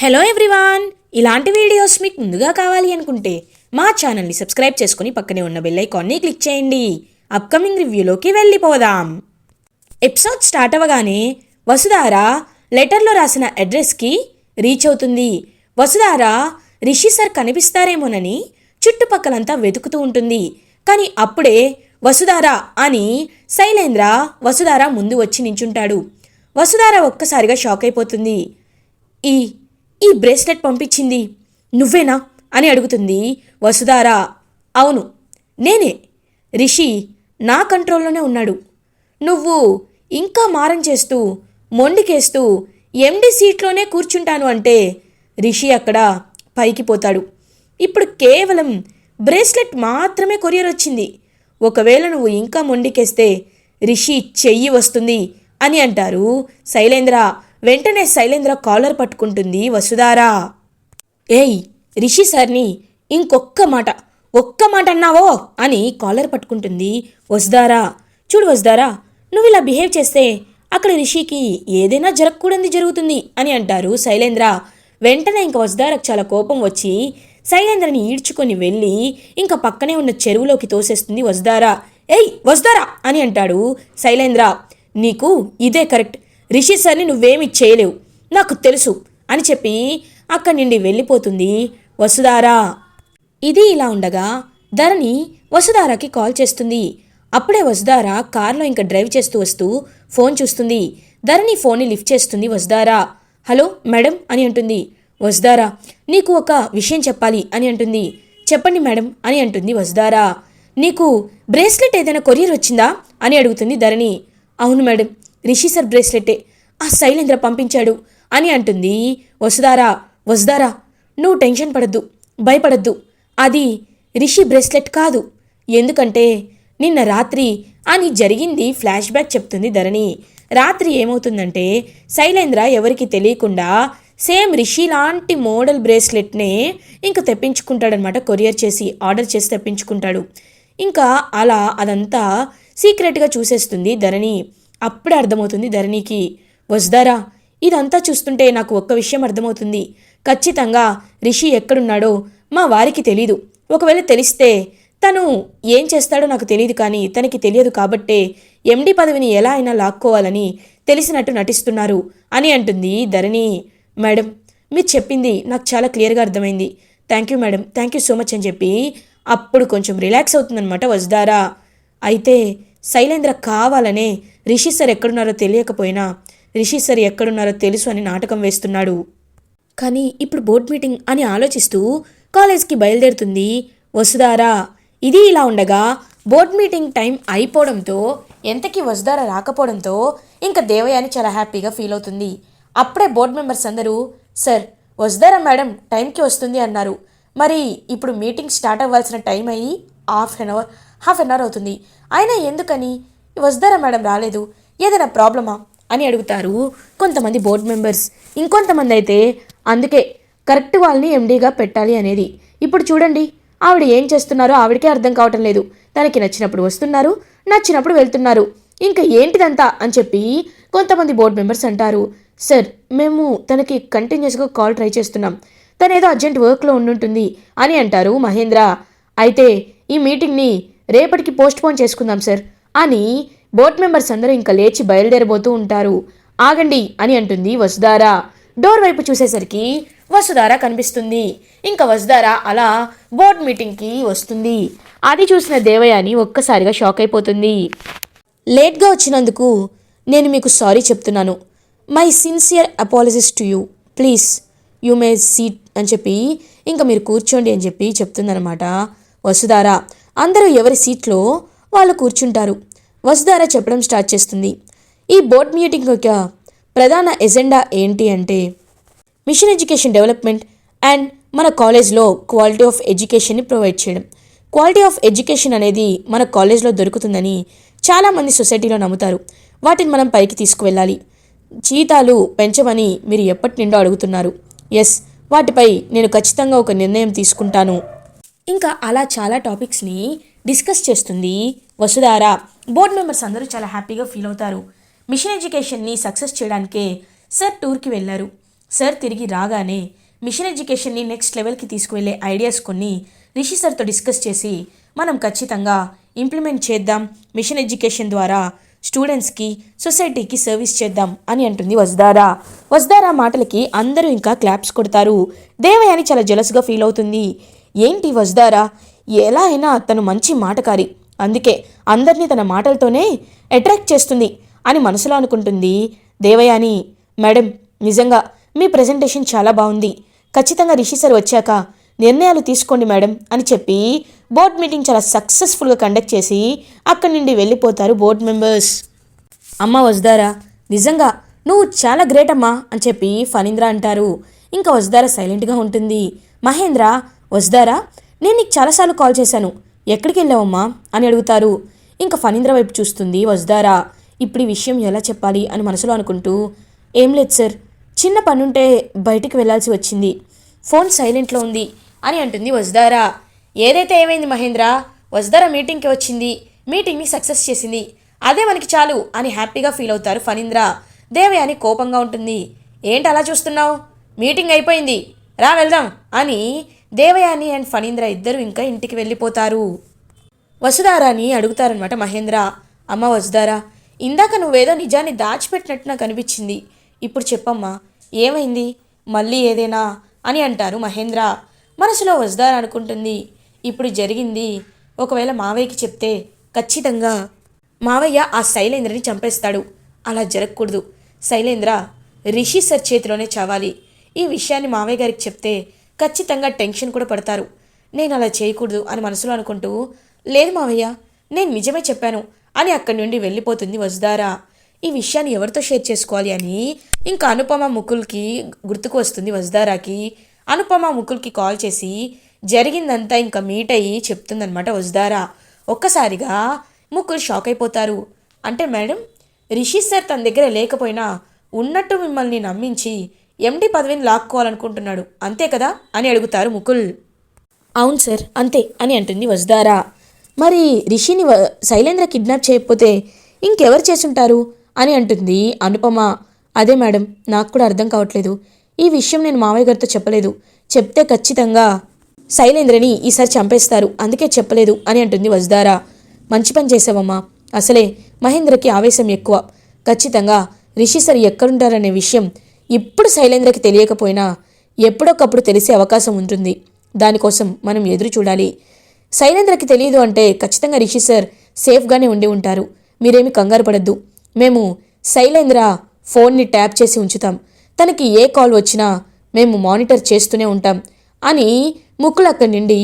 Hello everyone, ఇలాంటి videos మీకు ముందుగా కావాలి అనుకుంటే మా ఛానల్ని సబ్స్క్రైబ్ చేసుకుని పక్కనే ఉన్న బెల్ ఐకాన్ని క్లిక్ చేయండి. అప్కమింగ్ రివ్యూలోకి వెళ్ళిపోదాం. ఎపిసోడ్ స్టార్ట్ అవ్వగానే వసుధార లెటర్లో రాసిన అడ్రస్కి రీచ్ అవుతుంది. వసుధార రిషి సార్ కనిపిస్తారేమోనని చుట్టుపక్కలంతా వెతుకుతూ ఉంటుంది. కానీ అప్పుడే వసుధార అని శైలేంద్ర వసుధార ముందు వచ్చి నించుంటాడు. వసుధార ఒక్కసారిగా షాక్ అయిపోతుంది. ఈ బ్రేస్లెట్ పంపించింది నువ్వేనా అని అడుగుతుంది వసుధార. అవును నేనే, రిషి నా కంట్రోల్లోనే ఉన్నాడు. నువ్వు ఇంకా మారం చేస్తూ మొండికేస్తూ ఎండి సీట్లోనే కూర్చుంటాను అంటే రిషి అక్కడ పైకి పోతాడు. ఇప్పుడు కేవలం బ్రేస్లెట్ మాత్రమే కొరియర్ వచ్చింది. ఒకవేళ నువ్వు ఇంకా మొండికేస్తే రిషి చెయ్యి వస్తుంది అని అంటారు శైలేంద్ర. వెంటనే శైలేంద్ర కాలర్ పట్టుకుంటుంది వసుధార. ఏయ్ రిషి సార్ని ఒక్క మాట అన్నావో అని కాలర్ పట్టుకుంటుంది వసుధార. చూడు వసుధార, నువ్వు ఇలా బిహేవ్ చేస్తే అక్కడ రిషికి ఏదైనా జరగకూడదు జరుగుతుంది అని అంటారు శైలేంద్ర. వెంటనే వసుధారకు చాలా కోపం వచ్చి శైలేంద్రని ఈడ్చుకొని వెళ్ళి పక్కనే ఉన్న చెరువులోకి తోసేస్తుంది వసుధార. ఏయ్ వసుధార అని అంటాడు శైలేంద్ర. నీకు ఇదే కరెక్ట్, రిషి సార్ని నువ్వేమి చేయలేవు, నాకు తెలుసు అని చెప్పి అక్కడి నుండి వెళ్ళిపోతుంది వసుధార. ఇది ఇలా ఉండగా ధరణి వసుధారకి కాల్ చేస్తుంది. అప్పుడే వసుధార కార్లో డ్రైవ్ చేస్తూ వస్తూ ఫోన్ చూస్తుంది. ధరణి ఫోన్ని లిఫ్ట్ చేస్తుంది వసుధార. హలో మేడం అని అంటుంది. వసుధార, నీకు ఒక విషయం చెప్పాలి అని అంటుంది. చెప్పండి మేడం అని అంటుంది వసుధార. నీకు బ్రేస్లెట్ ఏదైనా కొరియర్ వచ్చిందా అని అడుగుతుంది ధరణి. అవును మేడం, రిషి సార్ బ్రేస్లెట్టే ఆ శైలేంద్ర పంపించాడు అని అంటుంది వసుధార. వసుధార, నువ్వు టెన్షన్ పడద్దు, భయపడద్దు, అది రిషి బ్రేస్లెట్ కాదు. ఎందుకంటే నిన్న రాత్రి అని జరిగింది ఫ్లాష్ బ్యాక్ చెప్తుంది ధరణి. రాత్రి ఏమవుతుందంటే శైలేంద్ర ఎవరికి తెలియకుండా సేమ్ రిషి లాంటి మోడల్ బ్రేస్లెట్నే తెప్పించుకుంటాడనమాట. కొరియర్ చేసి ఆర్డర్ చేసి తెప్పించుకుంటాడు. అలా అదంతా సీక్రెట్గా చూసేస్తుంది ధరణి. అప్పుడే అర్థమవుతుంది ధరణికి, వసుధార ఇదంతా చూస్తుంటే నాకు ఒక్క విషయం అర్థమవుతుంది. ఖచ్చితంగా రిషి ఎక్కడున్నాడో మా వారికి తెలీదు. ఒకవేళ తెలిస్తే తను ఏం చేస్తాడో నాకు తెలియదు, కానీ తనకి తెలియదు కాబట్టే ఎండి పదవిని ఎలా అయినా లాక్కోవాలని తెలిసినట్టు నటిస్తున్నారు అని అంటుంది ధరణి. మేడం, మీరు చెప్పింది నాకు చాలా క్లియర్గా అర్థమైంది. Thank you madam, thank you so much అని చెప్పి అప్పుడు కొంచెం రిలాక్స్ అవుతుందన్నమాట వసుధార. అయితే శైలేంద్ర కావాలనే రిషి సార్ ఎక్కడున్నారో తెలియకపోయినా రిషి సార్ ఎక్కడున్నారో తెలుసు అని నాటకం వేస్తున్నాడు. కానీ ఇప్పుడు బోర్డ్ మీటింగ్ అని ఆలోచిస్తూ కాలేజ్కి బయలుదేరుతుంది వసుధార. ఇది ఇలా ఉండగా బోర్డ్ మీటింగ్ టైం అయిపోవడంతో ఎంతకీ వసుధార రాకపోవడంతో దేవయాని చాలా హ్యాపీగా ఫీల్ అవుతుంది. అప్పుడే బోర్డ్ మెంబర్స్ అందరూ, సార్ వసుధార మేడం టైంకి వస్తుంది అన్నారు, మరి ఇప్పుడు మీటింగ్ స్టార్ట్ అవ్వాల్సిన టైం అయ్యి హాఫ్ అన్ అవర్ అవుతుంది, అయినా ఎందుకని వసుధార మేడం రాలేదు, ఏదైనా ప్రాబ్లమా అని అడుగుతారు కొంతమంది బోర్డ్ మెంబర్స్. ఇంకొంతమంది అయితే అందుకే కరెక్ట్ వాళ్ళని ఎండీగా పెట్టాలి అనేది. ఇప్పుడు చూడండి ఆవిడ ఏం చేస్తున్నారో ఆవిడకే అర్థం కావటం లేదు. తనకి నచ్చినప్పుడు వస్తున్నారు, నచ్చినప్పుడు వెళ్తున్నారు, ఏంటిదంతా అని చెప్పి కొంతమంది బోర్డ్ మెంబర్స్ అంటారు. సార్ మేము తనకి కంటిన్యూస్గా కాల్ ట్రై చేస్తున్నాం, తనేదో అర్జెంట్ వర్క్లో ఉండుంటుంది అని అంటారు మహేంద్ర. అయితే ఈ మీటింగ్ని రేపటికి పోస్ట్పోన్ చేసుకుందాం సార్ అని బోర్డ్ మెంబర్స్ అందరూ లేచి బయలుదేరబోతూ ఉంటారు. ఆగండి అని అంటుంది వసుధార. డోర్ వైపు చూసేసరికి వసుధార కనిపిస్తుంది. వసుధార అలా బోర్డ్ మీటింగ్కి వస్తుంది. అది చూసిన దేవయాని ఒక్కసారిగా షాక్ అయిపోతుంది. లేట్గా వచ్చినందుకు నేను మీకు సారీ చెప్తున్నాను. My sincere apologies to you, please you may seat అని చెప్పి మీరు కూర్చోండి అని చెప్పి చెప్తుందనమాట వసుధార. అందరూ ఎవరి సీట్లో వాళ్ళు కూర్చుంటారు. వసుధార చెప్పడం స్టార్ట్ చేస్తుంది. ఈ బోర్డ్ మీటింగ్ యొక్క ప్రధాన ఎజెండా ఏంటి అంటే మిషన్ ఎడ్యుకేషన్ డెవలప్మెంట్ అండ్ మన కాలేజ్లో క్వాలిటీ ఆఫ్ ఎడ్యుకేషన్ని ప్రొవైడ్ చేయడం. క్వాలిటీ ఆఫ్ ఎడ్యుకేషన్ అనేది మన కాలేజ్లో దొరుకుతుందని చాలామంది సొసైటీలో నమ్ముతారు. వాటిని మనం పైకి తీసుకువెళ్ళాలి. జీతాలు పెంచమని మీరు ఎప్పటి నుండో అడుగుతున్నారు. ఎస్, వాటిపై నేను ఖచ్చితంగా ఒక నిర్ణయం తీసుకుంటాను. అలా చాలా టాపిక్స్ని డిస్కస్ చేస్తుంది వసుధార. బోర్డ్ మెంబర్స్ అందరూ చాలా హ్యాపీగా ఫీల్ అవుతారు. మిషన్ ఎడ్యుకేషన్ని సక్సెస్ చేయడానికే సార్ టూర్కి వెళ్ళారు. సార్ తిరిగి రాగానే మిషన్ ఎడ్యుకేషన్ని నెక్స్ట్ లెవెల్కి తీసుకువెళ్ళే ఐడియాస్ కొన్ని రిషి సార్తో డిస్కస్ చేసి మనం ఖచ్చితంగా ఇంప్లిమెంట్ చేద్దాం, మిషన్ ఎడ్యుకేషన్ ద్వారా స్టూడెంట్స్కి సొసైటీకి సర్వీస్ చేద్దాం అని అంటుంది వసుధార. వసుధార మాటలకి అందరూ ఇంకా క్లాప్స్ కొడతారు. దేవయాని చాలా జెలస్గా ఫీల్ అవుతుంది. ఏంటి వసుధార, ఎలా అయినా తను మంచి మాటకారి, అందుకే అందరినీ తన మాటలతోనే అట్రాక్ట్ చేస్తుంది అని మనసులో అనుకుంటుంది దేవయాని. మేడం, నిజంగా మీ ప్రజెంటేషన్ చాలా బాగుంది, ఖచ్చితంగా రిషి సార్ వచ్చాక నిర్ణయాలు తీసుకోండి మేడం అని చెప్పి బోర్డ్ మీటింగ్ చాలా సక్సెస్ఫుల్గా కండక్ట్ చేసి అక్కడి నుండి వెళ్ళిపోతారు బోర్డ్ మెంబర్స్. అమ్మ వసుధార, నిజంగా నువ్వు చాలా గ్రేట్ అమ్మా అని చెప్పి ఫణీంద్ర అంటారు. ఇంకా వసుధార సైలెంట్గా ఉంటుంది. మహేంద్ర, వసుధార, నేను నీకు చాలాసార్లు కాల్ చేశాను, ఎక్కడికి వెళ్ళావమ్మా అని అడుగుతారు. ఇంకా ఫణీంద్ర వైపు చూస్తుంది వసుధార. ఇప్పుడు ఈ విషయం ఎలా చెప్పాలి అని మనసులో అనుకుంటూ, ఏం లేదు సార్, చిన్న పనుంటే బయటికి వెళ్ళాల్సి వచ్చింది, ఫోన్ సైలెంట్లో ఉంది అని అంటుంది వసుధార. ఏదైతే ఏమైంది మహేంద్ర, వసుధార మీటింగ్కి వచ్చింది, మీటింగ్ని సక్సెస్ చేసింది, అదే మనకి చాలు అని హ్యాపీగా ఫీల్ అవుతారు ఫణీంద్ర. దేవయాని కోపంగా ఉంటుంది. ఏంటి అలా చూస్తున్నావు, మీటింగ్ అయిపోయింది, రా వెళ్దాం అని దేవయాని అండ్ ఫణీంద్ర ఇద్దరు ఇంకా ఇంటికి వెళ్ళిపోతారు. వసుధారాని అడుగుతారనమాట మహేంద్ర. అమ్మ వసుధార, ఇందాక నువ్వేదో నిజాన్ని దాచిపెట్టినట్టు నాకు అనిపించింది, ఇప్పుడు చెప్పమ్మా ఏమైంది, మళ్ళీ ఏదేనా అని అంటారు మహేంద్ర. మనసులో వసుధార అనుకుంటుంది, ఇప్పుడు జరిగింది ఒకవేళ మావయ్యకి చెప్తే ఖచ్చితంగా మావయ్య ఆ శైలేంద్రని చంపేస్తాడు, అలా జరగకూడదు, శైలేంద్ర రిషి సార్ చేతిలోనే చావాలి, ఈ విషయాన్ని మావయ్య గారికి చెప్తే ఖచ్చితంగా టెన్షన్ కూడా పడతారు, నేను అలా చేయకూడదు అని మనసులో అనుకుంటూ, లేదు మావయ్య, నేను నిజమే చెప్పాను అని అక్కడి నుండి వెళ్ళిపోతుంది వసుధార. ఈ విషయాన్ని ఎవరితో షేర్ చేసుకోవాలి అని ఇంకా అనుపమ ముకుల్కి గుర్తుకు వస్తుంది వసుధారాకి. అనుపమ ముకుల్కి కాల్ చేసి జరిగిందంతా ఇంకా మీట్ అయ్యి చెప్తుందనమాట వసుధార. ఒక్కసారిగా ముకుల్ షాక్ అయిపోతారు. అంటే మేడం, రిషి సార్ తన దగ్గర లేకపోయినా ఉన్నట్టు మిమ్మల్ని నమ్మించి ఎండి పదవిని లాక్కోవాలనుకుంటున్నాడు, అంతే కదా అని అడుగుతారు ముకుల్. అవును సార్, అంతే అని అంటుంది వసుధార. మరి రిషిని శైలేంద్ర కిడ్నాప్ చేయకపోతే ఇంకెవరు చేసుంటారు అని అంటుంది అనుపమ. అదే మేడం, నాకు కూడా అర్థం కావట్లేదు, ఈ విషయం నేను మావయ్య గారితో చెప్పలేదు, చెప్తే ఖచ్చితంగా శైలేంద్రని ఈసారి చంపేస్తారు, అందుకే చెప్పలేదు అని అంటుంది వసుధార. మంచి పని చేసావమ్మా, అసలే మహేంద్రకి ఆవేశం ఎక్కువ, ఖచ్చితంగా రిషి సార్ ఎక్కడుంటారనే విషయం ఇప్పుడు శైలేంద్రకి తెలియకపోయినా ఎప్పుడొకప్పుడు తెలిసే అవకాశం ఉంటుంది, దానికోసం మనం ఎదురు చూడాలి. శైలేంద్రకి తెలియదు అంటే ఖచ్చితంగా రిషి సార్ సేఫ్గానే ఉండి ఉంటారు, మీరేమి కంగారు పడద్దు, మేము శైలేంద్ర ఫోన్ని ట్యాప్ చేసి ఉంచుతాం, తనకి ఏ కాల్ వచ్చినా మేము మానిటర్ చేస్తూనే ఉంటాం అని ముకుల్ అక్కడి నుండి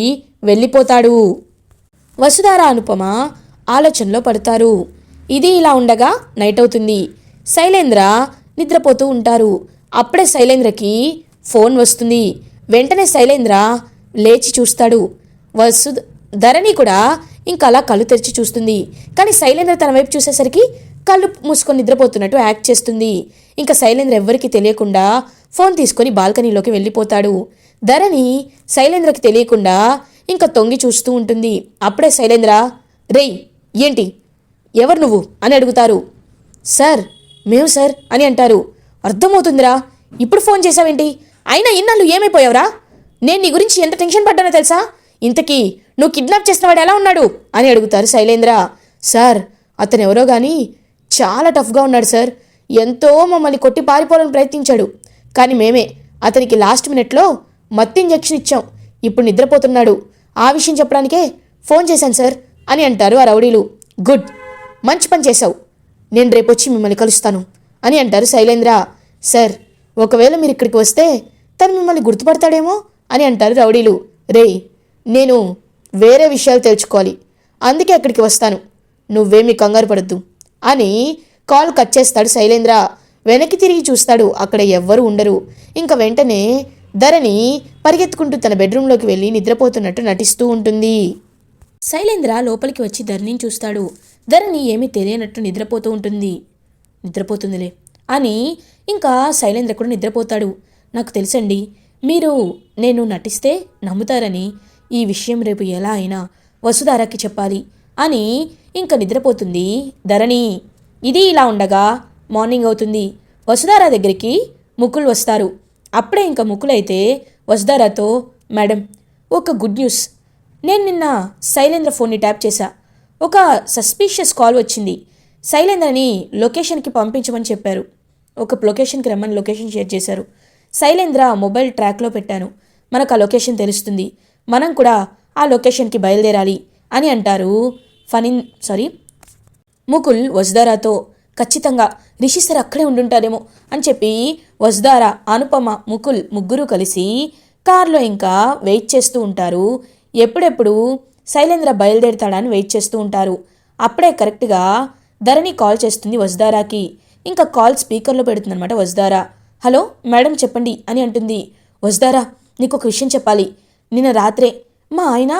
వెళ్ళిపోతాడు. వసుధార అనుపమ ఆలోచనలో పడతారు. ఇది ఇలా ఉండగా నైట్ అవుతుంది. శైలేంద్ర నిద్రపోతూ ఉంటారు. అప్పుడే శైలేంద్రకి ఫోన్ వస్తుంది. వెంటనే శైలేంద్ర లేచి చూస్తాడు. ధరణి కూడా ఇంకా అలా కళ్ళు తెరిచి చూస్తుంది. కానీ శైలేంద్ర తన వైపు చూసేసరికి కళ్ళు మూసుకొని నిద్రపోతున్నట్టు యాక్ట్ చేస్తుంది. ఇంకా శైలేంద్ర ఎవ్వరికీ తెలియకుండా ఫోన్ తీసుకొని బాల్కనీలోకి వెళ్ళిపోతాడు. ధరణి శైలేంద్రకి తెలియకుండా ఇంకా తొంగి చూస్తూ ఉంటుంది. అప్పుడే శైలేంద్ర, రేయ్ ఏంటి, ఎవరు నువ్వు అని అడుగుతారు. సార్, మేము సార్ అని అంటారు. అర్థమవుతుందిరా, ఇప్పుడు ఫోన్ చేసావేంటి, అయినా ఇన్నాళ్ళు ఏమైపోయావురా, నేను నీ గురించి ఎంత టెన్షన్ పడ్డానో తెలుసా, ఇంతకీ నువ్వు కిడ్నాప్ చేసిన వాడు ఎలా ఉన్నాడు అని అడుగుతారు శైలేంద్ర. సార్, అతను ఎవరో కానీ చాలా టఫ్గా ఉన్నాడు సార్, ఎంతో మమ్మల్ని కొట్టి పారిపోవాలని ప్రయత్నించాడు, కానీ మేమే అతనికి లాస్ట్ మినిట్లో మత్తు ఇంజెక్షన్ ఇచ్చాం, ఇప్పుడు నిద్రపోతున్నాడు, ఆ విషయం చెప్పడానికే ఫోన్ చేశాను సార్ అని అంటారు ఆ రౌడీలు. గుడ్, మంచి పని చేశావు, నేను రేపొచ్చి మిమ్మల్ని కలుస్తాను అని అంటారు శైలేంద్ర. సార్, ఒకవేళ మీరు ఇక్కడికి వస్తే తను మిమ్మల్ని గుర్తుపడతాడేమో అని అంటారు రౌడీలు. రేయ్, నేను వేరే విషయాలు తెలుసుకోవాలి, అందుకే అక్కడికి వస్తాను, నువ్వేమీ కంగారు పడద్దు అని కాల్ కట్ చేస్తాడు శైలేంద్ర. వెనక్కి తిరిగి చూస్తాడు, అక్కడ ఎవ్వరూ ఉండరు. ఇంకా వెంటనే ధరణి పరిగెత్తుకుంటూ తన బెడ్రూమ్లోకి వెళ్ళి నిద్రపోతున్నట్టు నటిస్తూ ఉంటుంది. శైలేంద్ర లోపలికి వచ్చి ధరణిని చూస్తాడు. ధరణి ఏమీ తెలియనట్టు నిద్రపోతుందిలే అని ఇంకా శైలేంద్ర కూడా నిద్రపోతాడు. నాకు తెలుసండి, మీరు నేను నటిస్తే నమ్ముతారని, ఈ విషయం రేపు ఎలా అయినా వసుధారకి చెప్పాలి అని ఇంకా నిద్రపోతుంది ధరణి. ఇది ఇలా ఉండగా మార్నింగ్ అవుతుంది. వసుధార దగ్గరికి ముకుల్ వస్తారు. అప్పుడే ఇంకా ముకులైతే వసుధారాతో, మేడం ఒక గుడ్ న్యూస్, నేను నిన్న శైలేంద్ర ఫోన్ని ట్యాప్ చేశా. ఒక సస్పీషియస్ కాల్ వచ్చింది. శైలేంద్రని లొకేషన్కి పంపించమని చెప్పారు. ఒక లొకేషన్కి రమ్మని లొకేషన్ షేర్ చేశారు. శైలేంద్ర మొబైల్ ట్రాక్లో పెట్టాను. మనకు ఆ లొకేషన్ తెలుస్తుంది. మనం కూడా ఆ లొకేషన్కి బయలుదేరాలి అని అంటారు ముకుల్ వసుధారాతో. ఖచ్చితంగా రిషి సార్ అక్కడే ఉండుంటారేమో అని చెప్పి వసుధార, అనుపమ, ముకుల్ ముగ్గురు కలిసి కార్లో ఇంకా వెయిట్ చేస్తూ ఉంటారు. ఎప్పుడెప్పుడు శైలేంద్ర బయలుదేరుతాడని వెయిట్ చేస్తూ ఉంటారు. అప్పుడే కరెక్ట్గా ధరణి కాల్ చేస్తుంది వసుధారాకి. ఇంకా కాల్ స్పీకర్లో పెడుతుందనమాట వసుధార. హలో మేడం చెప్పండి అని అంటుంది. వసుధారా, నీకు ఒక విషయం చెప్పాలి. నిన్న రాత్రే మా ఆయన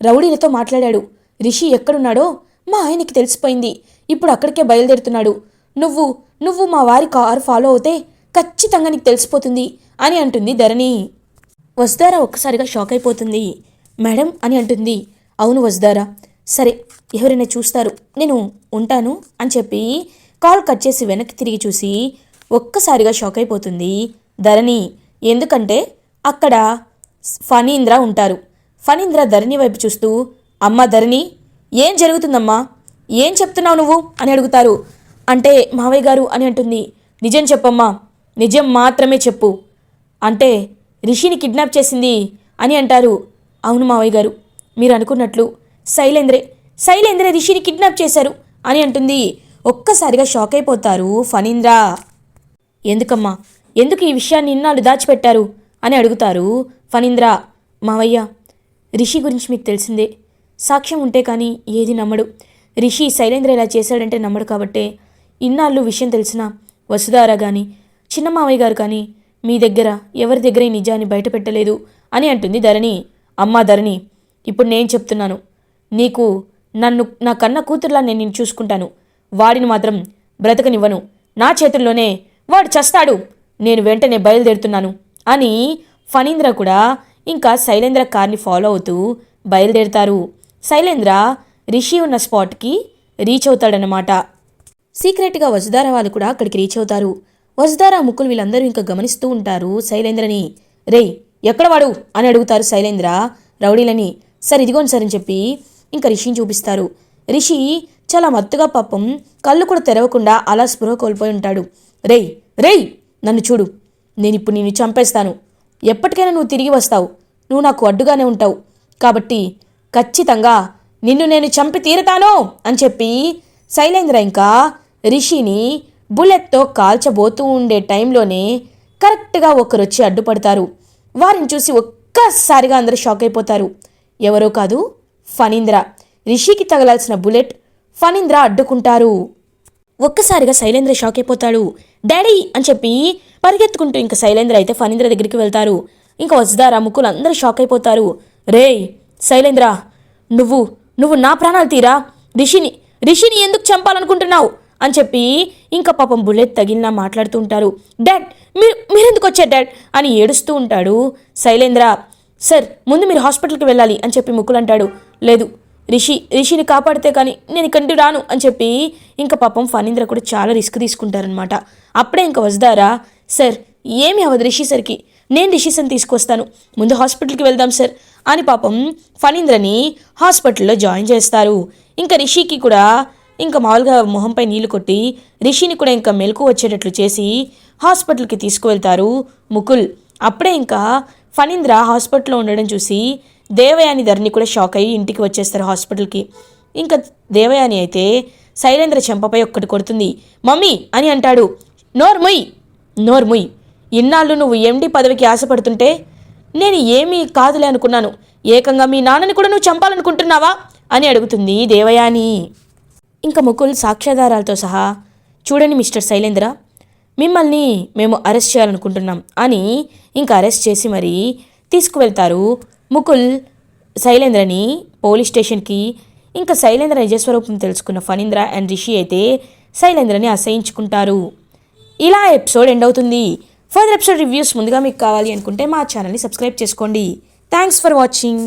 రౌడీలతో మాట్లాడాడు. రిషి ఎక్కడున్నాడో మా ఆయనకి తెలిసిపోయింది. ఇప్పుడు అక్కడికే బయలుదేరుతున్నాడు. నువ్వు మా వారి కారు ఫాలో అవుతే ఖచ్చితంగా నీకు తెలిసిపోతుంది అని అంటుంది ధరణి. వసుధార ఒక్కసారిగా షాక్ అయిపోతుంది. మేడం అని అంటుంది. అవును వసుధారా, సరే ఎవరైనా చూస్తారు, నేను ఉంటాను అని చెప్పి కాల్ కట్ చేసి వెనక్కి తిరిగి చూసి ఒక్కసారిగా షాక్ అయిపోతుంది ధరణి. ఎందుకంటే అక్కడ ఫణీంద్ర ఉంటారు. ఫణీంద్ర ధరణి వైపు చూస్తూ, అమ్మ ధరణి, ఏం జరుగుతుందమ్మా, ఏం చెప్తున్నావు నువ్వు అని అడుగుతారు. అంటే మావయ్య గారు అని అంటుంది. నిజం చెప్పమ్మా, నిజం మాత్రమే చెప్పు. అంటే రిషిని కిడ్నాప్ చేసింది అని అంటారు. అవును మావయ్య గారు, మీరు అనుకున్నట్లు శైలేంద్రే రిషిని కిడ్నాప్ చేశారు అని అంటుంది. ఒక్కసారిగా షాక్ అయిపోతారు ఫణీంద్ర. ఎందుకమ్మా, ఎందుకు ఈ విషయాన్ని ఇన్నాళ్ళు దాచిపెట్టారు అని అడుగుతారు ఫణీంద్ర. మావయ్య, రిషి గురించి మీకు తెలిసిందే. సాక్ష్యం ఉంటే కానీ ఏది నమ్మడు. రిషి శైలేంద్ర ఇలా చేశాడంటే నమ్మడు. కాబట్టే ఇన్నాళ్ళు విషయం తెలిసిన వసుధార కానీ చిన్న మావయ్య గారు కానీ మీ దగ్గర ఎవరి దగ్గర ఈ నిజాన్ని బయట పెట్టలేదు అని అంటుంది ధరణి. అమ్మా ధరణి, ఇప్పుడు నేను చెప్తున్నాను, నీకు నా కన్న కూతురులా నేను నిన్ను చూసుకుంటాను. వాడిని మాత్రం బ్రతకనివ్వను. నా చేతుల్లోనే వాడు చస్తాడు. నేను వెంటనే బయలుదేరుతున్నాను అని ఫణీంద్ర కూడా ఇంకా శైలేంద్ర కార్ని ఫాలో అవుతూ బయలుదేరుతారు. శైలేంద్ర రిషి ఉన్న స్పాట్కి రీచ్ అవుతాడనమాట. సీక్రెట్గా వసుధార వాళ్ళు కూడా అక్కడికి రీచ్ అవుతారు. వసుధార, ముకుల్ వీళ్ళందరూ ఇంకా గమనిస్తూ ఉంటారు శైలేంద్రని. రేయ్ ఎక్కడ వాడు అని అడుగుతారు శైలేంద్ర రౌడీలని. సార్ ఇదిగోండి సార్ అని చెప్పి ఇంకా రిషిని చూపిస్తారు. రిషి చాలా మత్తుగా పాపం కళ్ళు కూడా తెరవకుండా అలా స్పృహ కోల్పోయి ఉంటాడు. రేయ్ నన్ను చూడు, నేనిప్పుడు నిన్ను చంపేస్తాను. ఎప్పటికైనా నువ్వు తిరిగి వస్తావు. నువ్వు నాకు అడ్డుగానే ఉంటావు. కాబట్టి ఖచ్చితంగా నిన్ను నేను చంపి తీరతాను అని చెప్పి శైలేంద్ర ఇంకా రిషిని బుల్లెట్తో కాల్చబోతూ ఉండే టైంలోనే కరెక్ట్గా ఒకరొచ్చి అడ్డుపడతారు. వారిని చూసి ఒక్కసారిగా అందరూ షాక్ అయిపోతారు. ఎవరో కాదు, ఫణీంద్ర. రిషికి తగలాల్సిన బుల్లెట్ ఫణీంద్ర అడ్డుకుంటారు. ఒక్కసారిగా శైలేంద్ర షాక్ అయిపోతాడు. డాడీ అని చెప్పి పరిగెత్తుకుంటూ ఇంకా శైలేంద్ర అయితే ఫణీంద్ర దగ్గరికి వెళ్తారు. ఇంకా వసుధార, ముకుల్ అందరూ షాక్ అయిపోతారు. రేయ్ శైలేంద్ర, నువ్వు నా ప్రాణాలు తీరా, రిషిని ఎందుకు చంపాలనుకుంటున్నావు అని చెప్పి ఇంకా పాపం బుల్లెట్ తగిలినా మాట్లాడుతూ ఉంటారు. డాడ్ మీరెందుకు వచ్చారు డాడ్ అని ఏడుస్తూ ఉంటాడు శైలేంద్ర. సార్ ముందు మీరు హాస్పిటల్కి వెళ్ళాలి అని చెప్పి ముకుల్ అంటాడు. లేదు, రిషిని కాపాడితే కానీ నేను ఇక్కడికి రాను అని చెప్పి ఇంకా పాపం ఫణీంద్ర కూడా చాలా రిస్క్ తీసుకుంటారనమాట. అప్పుడే ఇంకా వసుధార, సార్ ఏమి అవ్వదు రిషి సార్కి, నేను రిషి సార్ని తీసుకొస్తాను, ముందు హాస్పిటల్కి వెళ్దాం సార్ అని పాపం ఫణీంద్రని హాస్పిటల్లో జాయిన్ చేస్తారు. ఇంకా రిషికి కూడా ఇంకా మామూలుగా మొహంపై నీళ్లు కొట్టి రిషిని కూడా ఇంకా మెలకు వచ్చేటట్లు చేసి హాస్పిటల్కి తీసుకువెళ్తారు ముకుల్. అప్పుడే ఇంకా ఫణీంద్ర హాస్పిటల్లో ఉండడం చూసి దేవయాని ధరణి కూడా షాక్ అయ్యి ఇంటికి వచ్చేస్తారు హాస్పిటల్కి. ఇంకా దేవయాని అయితే శైలేంద్ర చెంపపై ఒక్కటి కొడుతుంది. మమ్మీ అని అంటాడు. నోర్ముయ్, ఇన్నాళ్ళు నువ్వు ఎండి పదవికి ఆశపడుతుంటే నేను ఏమీ కాదులే అనుకున్నాను. ఏకంగా మీ నాన్నని కూడా నువ్వు చంపాలనుకుంటున్నావా అని అడుగుతుంది దేవయాని. ఇంకా ముకుల్ సాక్ష్యాధారాలతో సహా, చూడండి మిస్టర్ శైలేంద్ర, మిమ్మల్ని మేము అరెస్ట్ చేయాలనుకుంటున్నాం అని ఇంకా అరెస్ట్ చేసి మరీ తీసుకువెళ్తారు ముకుల్ శైలేంద్రని పోలీస్ స్టేషన్కి. ఇంకా శైలేంద్ర నిజస్వరూపం తెలుసుకున్న ఫణీంద్ర అండ్ రిషి అయితే శైలేంద్రని అసహించుకుంటారు. ఇలా ఎపిసోడ్ ఎండ్ అవుతుంది. ఫర్దర్ ఎపిసోడ్ రివ్యూస్ ముందుగా మీకు కావాలి అనుకుంటే మా ఛానల్ని సబ్స్క్రైబ్ చేసుకోండి. Thanks for watching.